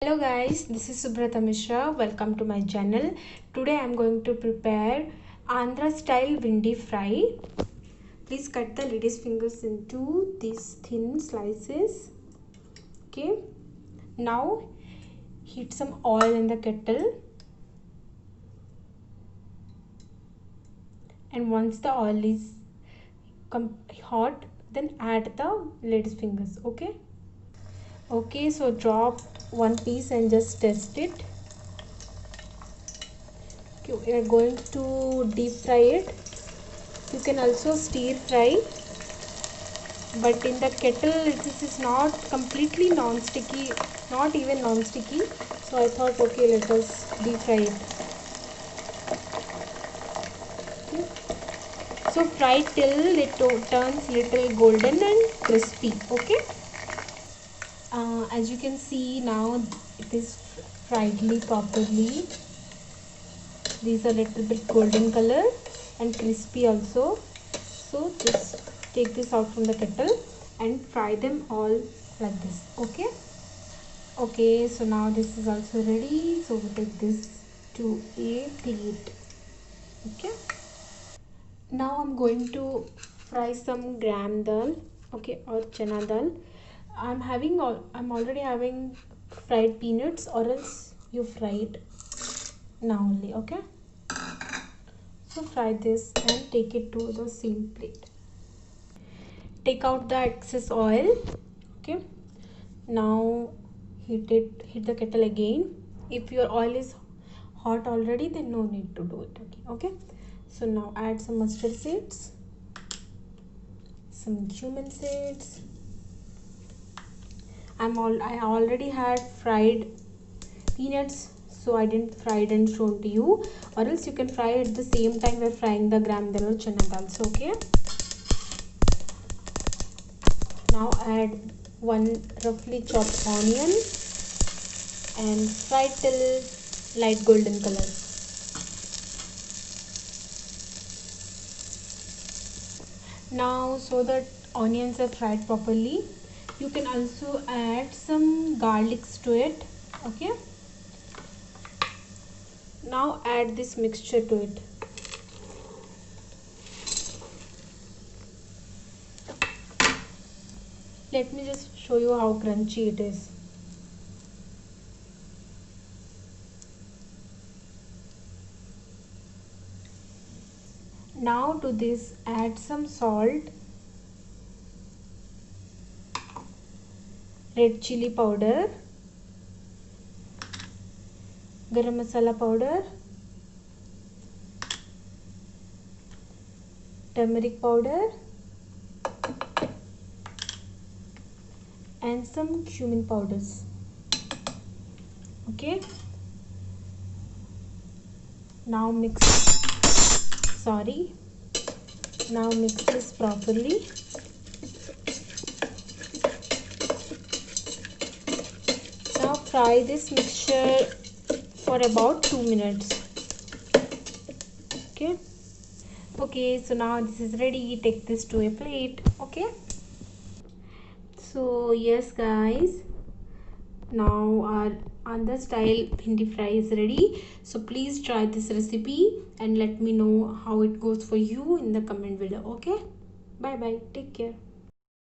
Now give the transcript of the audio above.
Hello guys, this is Subrata Mishra. Welcome to my channel. Today I am going to prepare Andhra style bhindi fry. Please cut the lady's fingers into these thin slices. Okay. Now heat some oil in the kettle. And once the oil is hot, then add the lady's fingers. Okay, so drop one piece and just test it. Okay, we are going to deep fry it. You can also stir fry, but in the kettle this is not completely non-sticky, not even non-sticky, so I thought, okay, let us deep fry it. Okay. So fry till it turns little golden and crispy. Okay. As you can see now, it is friedly properly. These are little bit golden color and crispy also. So just take this out from the kettle and fry them all like this. Okay, so now this is also ready, so we take this to a plate. Okay, now I'm going to fry some gram dal, okay, or chana dal. I'm already having fried peanuts, or else you fry it now only. Okay, so fry this and take it to the same plate. Take out the excess oil. Okay, now heat the kettle again. If your oil is hot already, then no need to do it. Okay, so now add some mustard seeds, some cumin seeds. I already had fried peanuts, so I didn't fry it and shown to you, or else you can fry it at the same time we're frying the gram dal or chana dal. So okay, now add one roughly chopped onion and fry till light golden color. Now, so that onions are fried properly, you can also add some garlics to it. Okay, now add this mixture to it. Let me just show you how crunchy it is. Now to this add some salt, red chili powder, garam masala powder, turmeric powder and some cumin powders. Okay, now mix this properly. Now fry this mixture for about 2 minutes. Okay, so now this is ready. Take this to a plate. Okay, so yes guys, now our Andhra style bhindi fry is ready. So please try this recipe and let me know how it goes for you in the comment below. Okay, bye bye, take care.